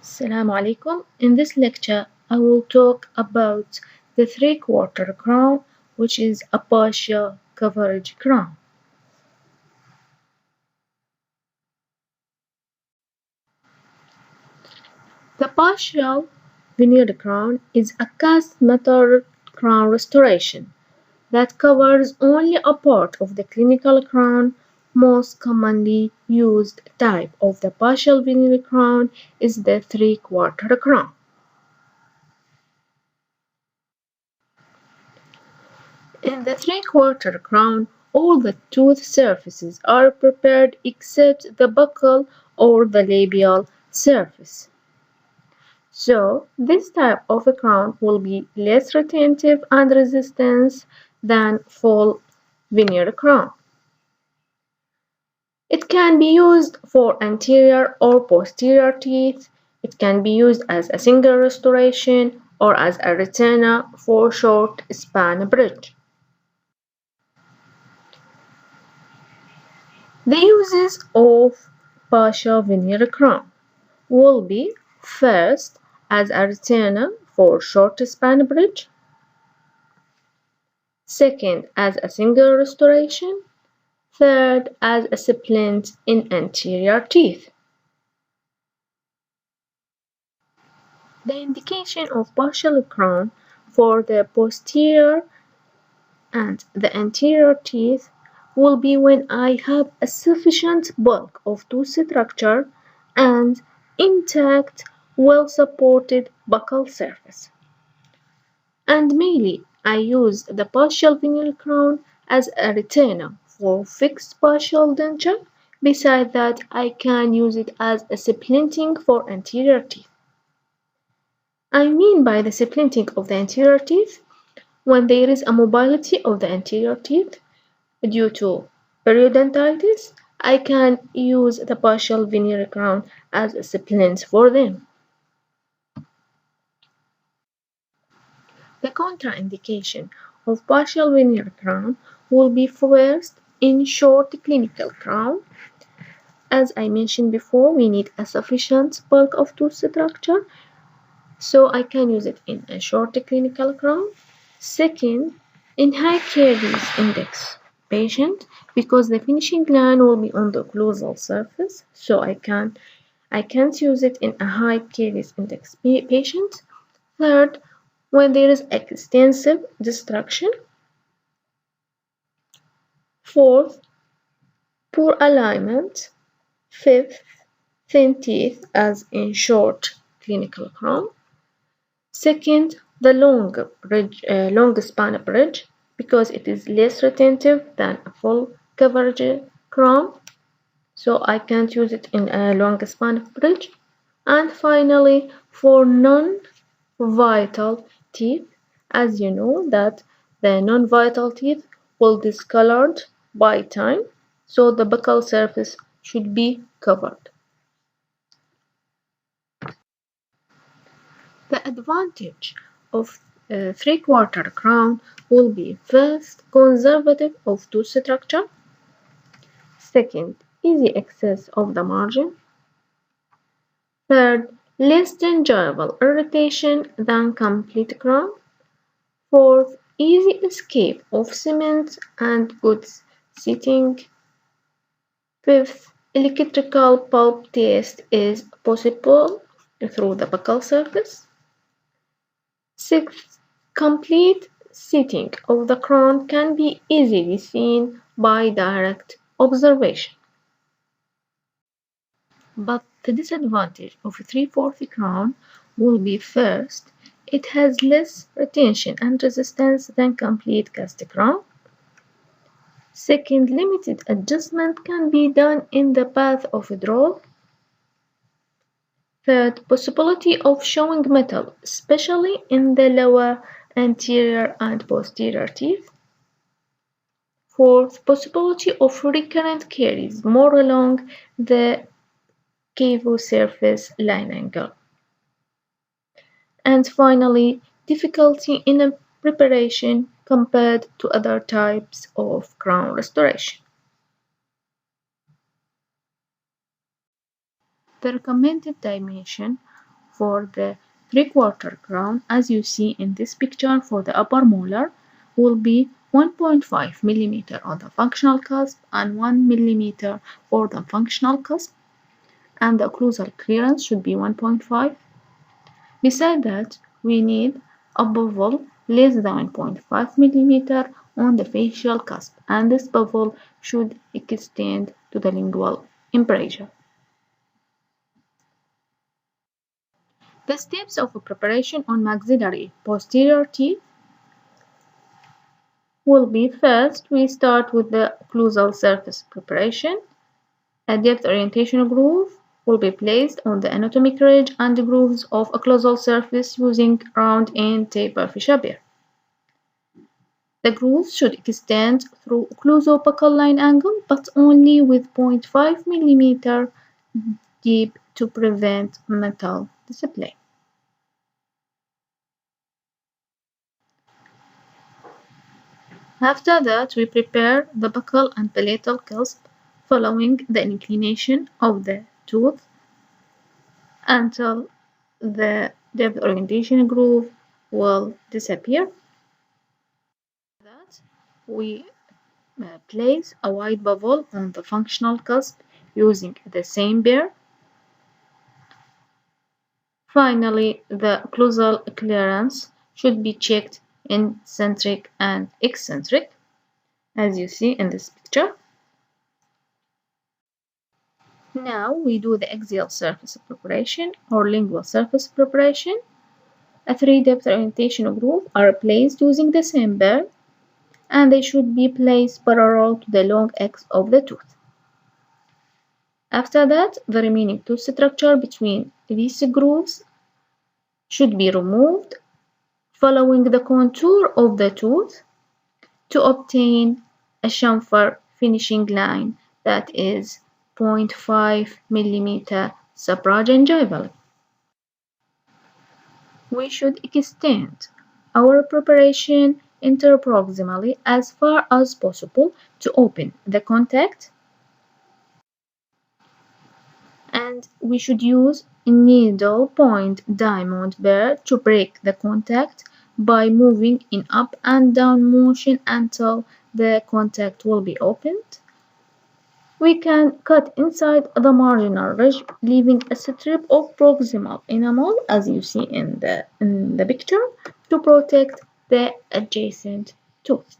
Assalamu alaikum. In this lecture, I will talk about the three-quarter crown, which is a partial coverage crown. The partial veneered crown is a cast metal crown restoration that covers only a part of the clinical crown. Most commonly used type of the partial veneered crown is the three-quarter crown. In the three-quarter crown, all the tooth surfaces are prepared except the buccal or the labial surface. So, this type of a crown will be less retentive and resistant than full veneer crown. It can be used for anterior or posterior teeth. It can be used as a single restoration or as a retainer for short span bridge. The uses of partial veneer crown will be first as a retainer for short span bridge, second as a single restoration, third as a splint in anterior teeth. The indication of partial crown for the posterior and the anterior teeth will be when I have a sufficient bulk of tooth structure and intact, well-supported buccal surface. And mainly, I use the partial veneer crown as a retainer for fixed partial denture. Besides that, I can use it as a splinting for anterior teeth. I mean by the splinting of the anterior teeth when there is a mobility of the anterior teeth due to periodontitis, I can use the partial veneer crown as a splint for them. The contraindication of partial veneer crown will be first in short clinical crown. As I mentioned before, we need a sufficient bulk of tooth structure, so I can use it in a short clinical crown. Second, in high caries index patient, because the finishing line will be on the occlusal surface, so I can't use it in a high caries index patient. Third, when there is extensive destruction. Fourth, poor alignment. Fifth, thin teeth as in short clinical crown. Second, the long span bridge because it is less retentive than a full coverage crown, so I can't use it in a long span bridge. And finally, for non-vital teeth, as you know that the non-vital teeth will discolored by time, so the buccal surface should be covered. The advantage of a three-quarter crown will be first, conservative of tooth structure, second, easy access of the margin, third, less gingival irritation than complete crown, fourth, easy escape of cement and good seating, fifth, electrical pulp test is possible through the buccal surface, sixth, complete seating of the crown can be easily seen by direct observation. But the disadvantage of a 3/4 crown will be first, it has less retention and resistance than complete cast crown. Second, limited adjustment can be done in the path of withdrawal. Third, possibility of showing metal, especially in the lower anterior and posterior teeth. Fourth, possibility of recurrent caries more along the cavo-surface line angle. And finally, difficulty in preparation compared to other types of crown restoration. The recommended dimension for the 3/4 crown, as you see in this picture for the upper molar, will be 1.5 mm on the functional cusp and 1 mm for the functional cusp, and the occlusal clearance should be 1.5. Beside that, we need a bevel less than 1.5 mm on the facial cusp, and this bevel should extend to the lingual embrasure. The steps of preparation on maxillary posterior teeth will be: first, we start with the occlusal surface preparation. A depth orientation groove will be placed on the anatomic ridge and grooves of occlusal surface using round end taper Fisher. The grooves should extend through occlusobuccal line angle, but only with 0.5 mm deep to prevent metal display. After that, we prepare the buccal and palatal cusp following the inclination of the tooth until the depth orientation groove will disappear. That we place a wide bevel on the functional cusp using the same burr. Finally, the occlusal clearance should be checked in centric and eccentric, as you see in this picture. Now we do the axial surface preparation or lingual surface preparation. A 3-depth orientation groove are placed using the same burr, and they should be placed parallel to the long X of the tooth. After that, the remaining tooth structure between these grooves should be removed, following the contour of the tooth to obtain a chamfer finishing line that is 0.5 mm supragingival. We should extend our preparation interproximally as far as possible to open the contact, and we should use a needle point diamond burr to break the contact by moving in up and down motion until the contact will be opened. We can cut inside the marginal ridge, leaving a strip of proximal enamel, as you see in the picture, to protect the adjacent tooth.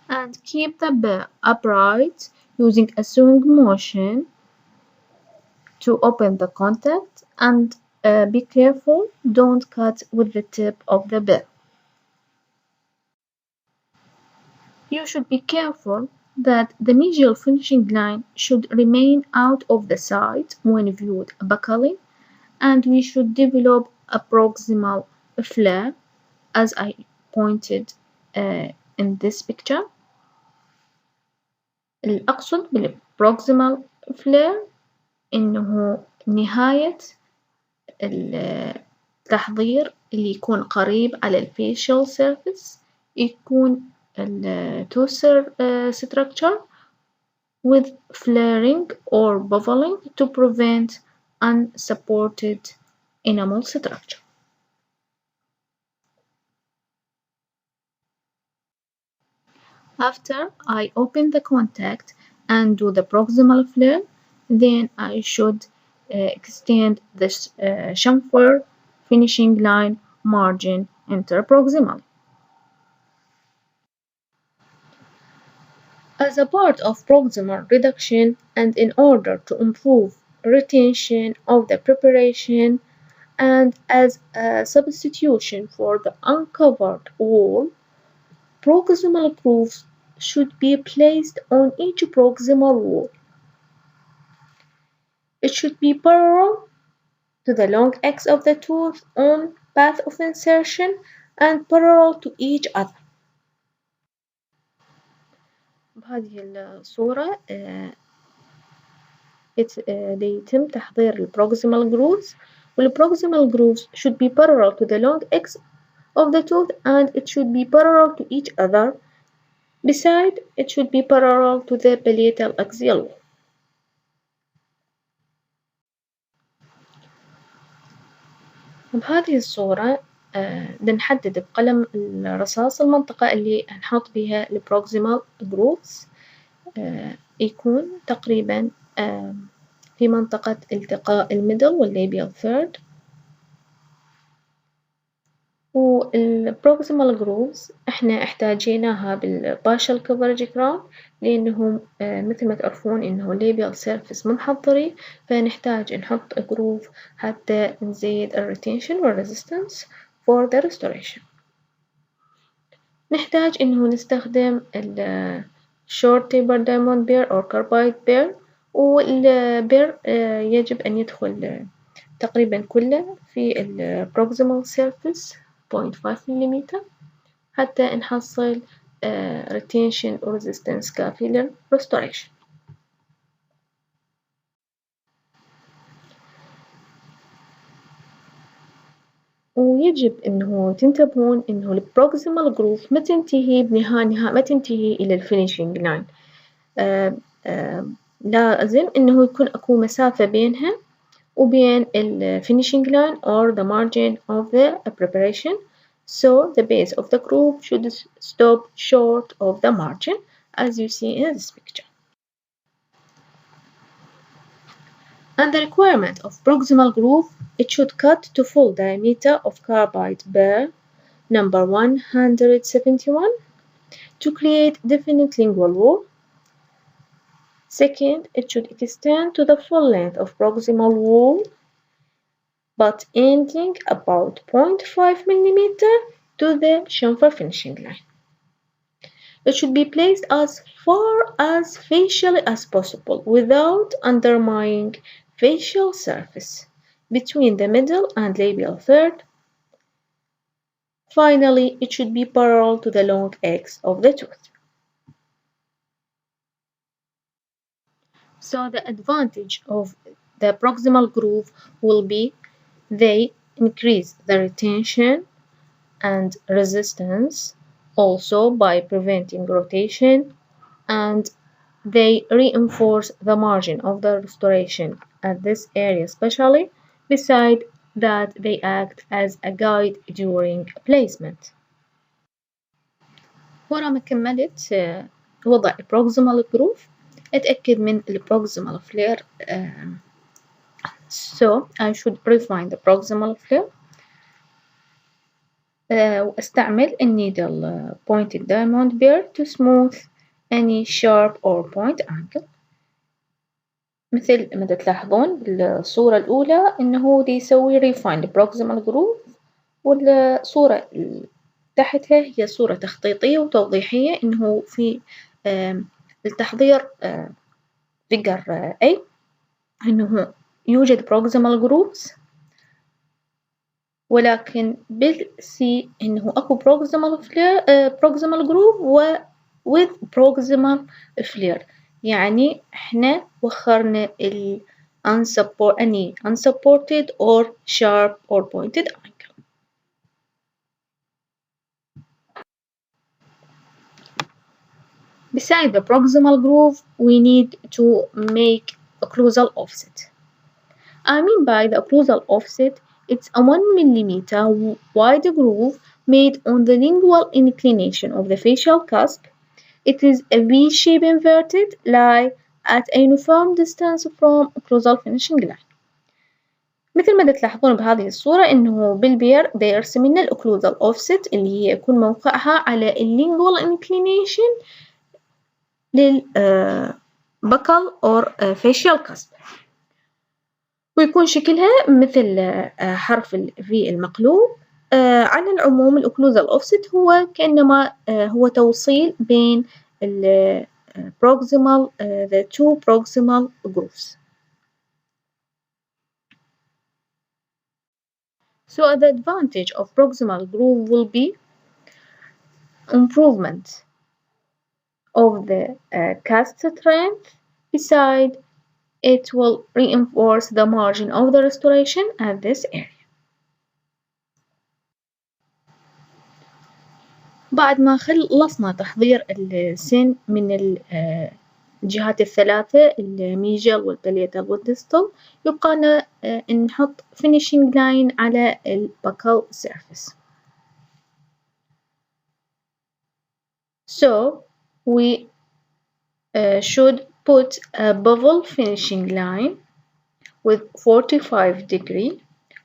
And keep the burr upright using a sewing motion to open the contact, and be careful, don't cut with the tip of the burr. You should be careful that the mesial finishing line should remain out of the sight when viewed buccally, and we should develop a proximal flare, as I pointed in this picture. الأقصد بالproximal flare إنه نهاية التحضير اللي يكون قريب على الفيشل سيرفيس، يكون tooth structure with flaring or beveling to prevent unsupported enamel structure. After I open the contact and do the proximal flare, then I should extend this chamfer finishing line margin interproximal. As a part of proximal reduction and in order to improve retention of the preparation and as a substitution for the uncovered wall, proximal grooves should be placed on each proximal wall. It should be parallel to the long X of the tooth on path of insertion and parallel to each other. بهذه الصورة يتم تحضير البروximal grooves. والproximal grooves should be parallel to the long X of the tooth, and it should be parallel to each other. Besides, it should be parallel to the palatal axial wall. بهذه الصورة بنحدد بقلم الرصاص المنطقة اللي هنحط بيها البروكسيمال جروفز، يكون تقريبا في منطقة التقاء الميدل والليبيال ثيرد، والبروكسيمال جروفز احنا احتاجيناها بالبارشل كفرج كراون لأنهم مثل ما تعرفون إنه الليبيال سيرفيس منحدري، فنحتاج نحط جروف حتى نزيد الريتينشن والريزيستنس for the restoration. نحتاج إنه نستخدم short taper diamond pair أو carbide pair، والبير يجب أن يدخل تقريبا كله في البروكسيمال سيرفيس 0.5 مليمتر حتى نحصل retention و resistance كافي للrestoration. ويجب إنه تنتبهون إنه البروكسيمال جروف ما تنتهي بنهاية ما تنتهي إلى الفينيشينج لاين، لازم إنه يكون أكو مسافة بينها وبين finishing line or the margin of the preparation, so the base of the groove should stop short of the margin as you see in this picture. And the requirement of proximal groove, it should cut to full diameter of carbide burr number 171 to create definite lingual wall. Second, it should extend to the full length of proximal wall but ending about 0.5 millimeter to the chamfer finishing line. It should be placed as far as facially as possible without undermining facial surface between the middle and labial third. Finally, it should be parallel to the long edge of the tooth. So the advantage of the proximal groove will be they increase the retention and resistance also by preventing rotation, and they reinforce the margin of the restoration at this area especially, beside that they act as a guide during placement. ورا ما كملت وضع proximal groove اتأكد من proximal flare. So I should refine the proximal flare وأستعمل النيدل pointed diamond pair to smooth any sharp or point angle. مثل ما تلاحظون بالصورة الأولى إنه دي يسوي refine proximal groove، والصورة تحتها هي صورة تخطيطية وتوضيحية إنه في التحضير figure A إنه يوجد proximal grooves، ولكن بالسي إنه أكو proximal groove with proximal flare، يعني إحنا وخرنا any unsupported or sharp or pointed angle. Beside the proximal groove, we need to make occlusal offset. I mean by the occlusal offset, it's a 1 millimeter wide groove made on the lingual inclination of the facial cusp. It is a V-shape inverted lie at a uniform distance from occlusal finishing line. مثل ما تلاحظون بهذه الصورة إنه بالبير دا يرسم لنا الأوكلوزال أوفست اللي هي يكون موقعها على اللينجوال inclination للبكل أو facial cusp، ويكون شكلها مثل حرف ال V المقلوب. على العموم الأوكلوزال أوفست هو كأنما هو توصيل بين ال proximal the two proximal grooves. So the advantage of proximal groove will be improvement of the cast strength. Beside, it will reinforce the margin of the restoration at this area. بعد ما خلصنا تحضير السن من الجهات الثلاثة الميجل والباليتال والديستال. يبقى لنا نحط finishing line على البكال surface. So we should put a bevel finishing line with 45 degree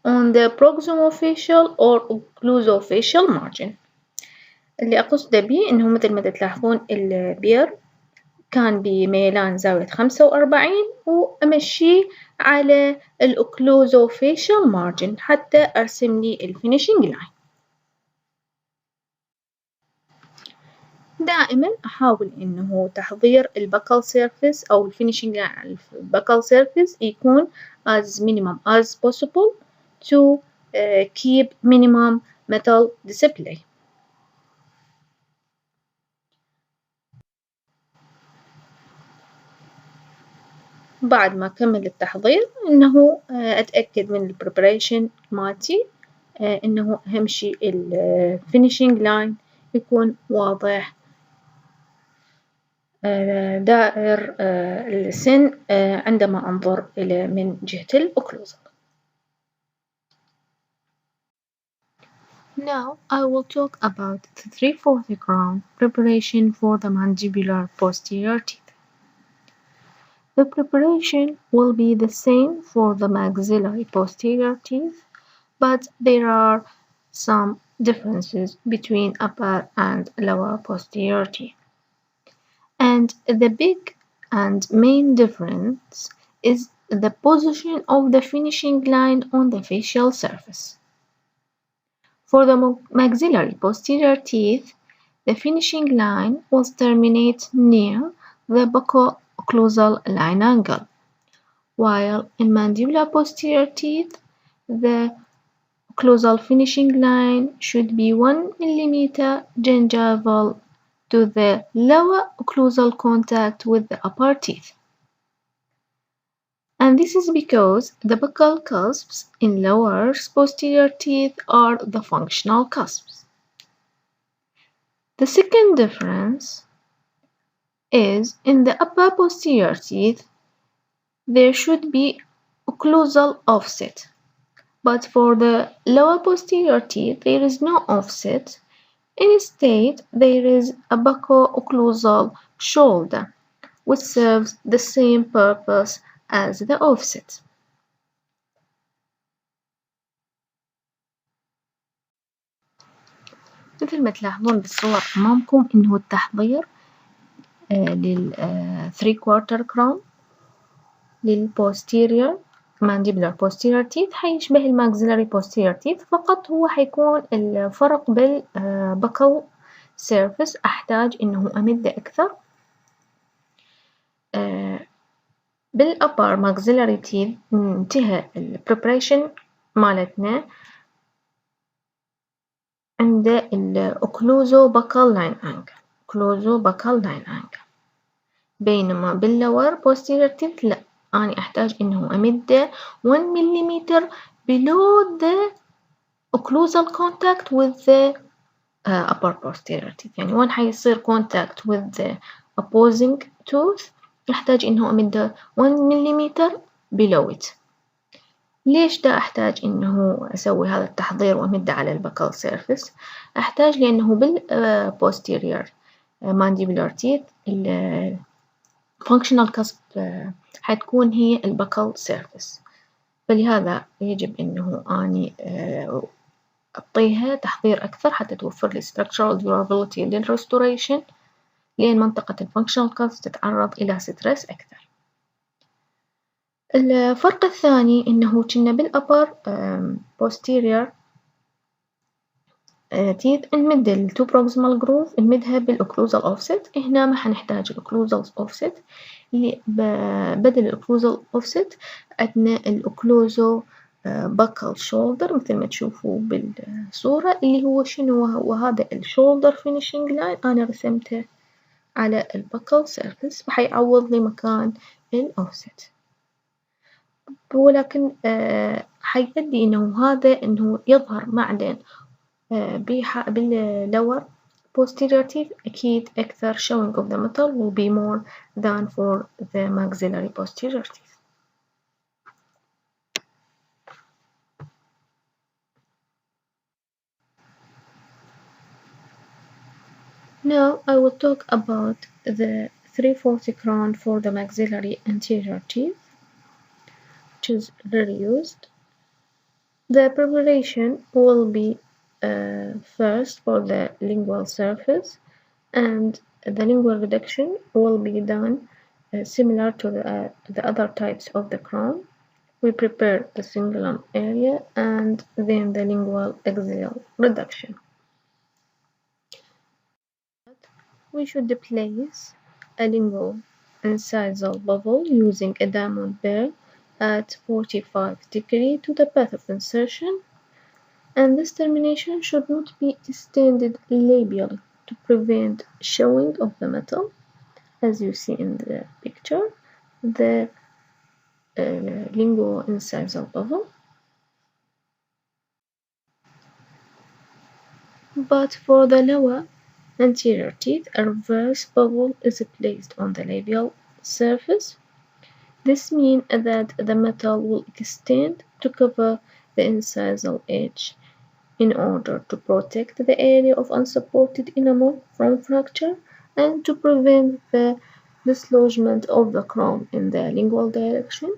on the proximal-facial or occlusal-facial margin. اللي أقصده بيه إنه مثل ما تلاحظون البير كان بميلان زاوية 45 وأمشيه على الأوكلوزوفيشال مارجن حتى أرسم لي الفينيشنج لاين. دائما أحاول إنه تحضير البكال سيرفيس أو الفينيشنج لاين على البكال سيرفيس يكون as minimum as possible to keep minimum metal display. بعد ما أكمل التحضير إنه أتأكد من البريبريشن مالتي، إنه أهم شي الفينيشنج لاين يكون واضح دائر السن عندما أنظر إلى من جهة الأوكلوزال. Now I will talk about the 3/4 crown preparation for the mandibular posterior teeth. The preparation will be the same for the maxillary posterior teeth, but there are some differences between upper and lower posterior teeth. And the big and main difference is the position of the finishing line on the facial surface. For the maxillary posterior teeth, the finishing line will terminate near the bucco-occlusal line angle, while in mandibular posterior teeth, the occlusal finishing line should be 1 mm gingival to the lower occlusal contact with the upper teeth. And this is because the buccal cusps in lower posterior teeth are the functional cusps. The second difference is in the upper posterior teeth, there should be occlusal offset, but for the lower posterior teeth, there is no offset. Instead, there is a bucco-occlusal shoulder, which serves the same purpose as the offset. مثل ما تلاحظون بالصور أمامكم إنه التحضير لل 3/4 crown للposterior mandibular posterior teeth حيشبه الماكسيلاري posterior teeth، فقط هو حيكون الفرق بالbuccal surface. أحتاج إنه أمد أكثر. بالupper maxillary teeth انتهى البريبريشن مالتنا عند الأوكلوزو-buccal line angle، occluso-buccal line angle. بينما بالlower posterior teeth لا، أنا أحتاج إنه أمده 1 mm below the occlusal contact with the upper posterior teeth. يعني وين حيصير contact with the opposing tooth أحتاج إنه أمده 1 mm below it. ليش دا أحتاج إنه أسوي هذا التحضير وأمده على البكال سيرفيس؟ أحتاج لأنه بالposterior mandibular teeth functional cusp حتكون هي البكال سيرفيس، فلهذا يجب إنه أني أعطيها تحضير أكثر حتى توفر لي structural durability للrestoration، لأن منطقة الfunctional cusp تتعرض إلى ستريس أكثر. الفرق الثاني إنه كنا بالupper posterior teeth نمد ال two proximal groove نمدها بالocclusal offset. هنا ما حنحتاج الocclusal offset، اللي بدل الocclusal offset عندنا الoccluso buccal shoulder مثل ما تشوفوا بالصورة، اللي هو شنو هو هذا الشولدر finishing line أنا رسمته على الbuccal surface فحيعوض لي مكان الoffset. ولكن حيؤدي إنه هذا إنه يظهر معدن بالlower posterior teeth, a keyed ecther showing of the metal will be more than for the maxillary posterior teeth. Now I will talk about the 340 crown for the maxillary anterior teeth, which is rarely used. The preparation will be first for the lingual surface, and the lingual reduction will be done similar to the other types of the crown. We prepare the cingulum area and then the lingual axial reduction. We should place a lingual incisal bevel using a diamond burr at 45 degrees to the path of insertion, and this termination should not be extended labially to prevent showing of the metal. As you see in the picture, the lingual incisal bevel. But for the lower anterior teeth, a reverse bevel is placed on the labial surface. This means that the metal will extend to cover the incisal edge in order to protect the area of unsupported enamel from fracture and to prevent the dislodgement of the crown in the lingual direction.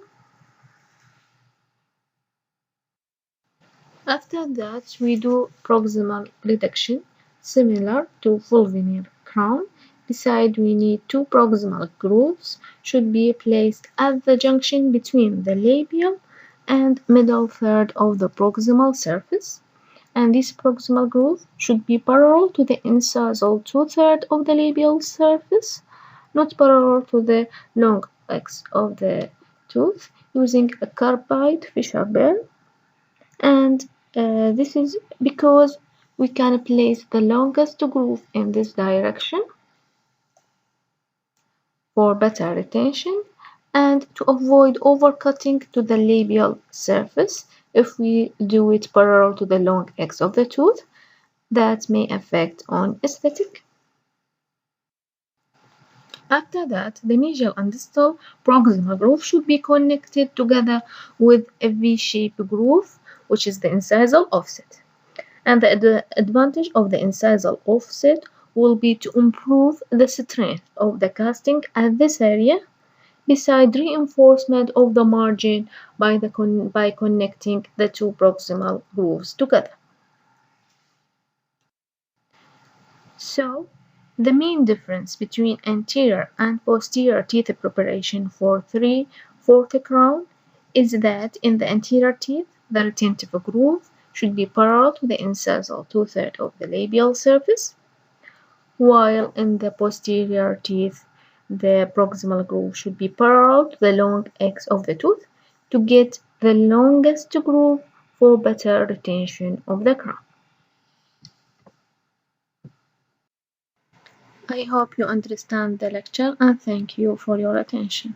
After that, we do proximal reduction, similar to full veneer crown. Besides, we need two proximal grooves should be placed at the junction between the labial and middle third of the proximal surface. And this proximal groove should be parallel to the incisal two-thirds of the labial surface, not parallel to the long axis of the tooth, using a carbide fissure burr. And this is because we can place the longest groove in this direction for better retention and to avoid overcutting to the labial surface. If we do it parallel to the long axis of the tooth, that may affect on aesthetic. After that, the mesial and distal proximal groove should be connected together with a V-shaped groove, which is the incisal offset. And the advantage of the incisal offset will be to improve the strength of the casting at this area, beside reinforcement of the margin by connecting the two proximal grooves together. So, the main difference between anterior and posterior teeth preparation for 3/4 crown is that in the anterior teeth, the retentive groove should be parallel to the incisal two-thirds of the labial surface, while in the posterior teeth, the proximal groove should be parallel to the long axis of the tooth to get the longest groove for better retention of the crown. I hope you understand the lecture and thank you for your attention.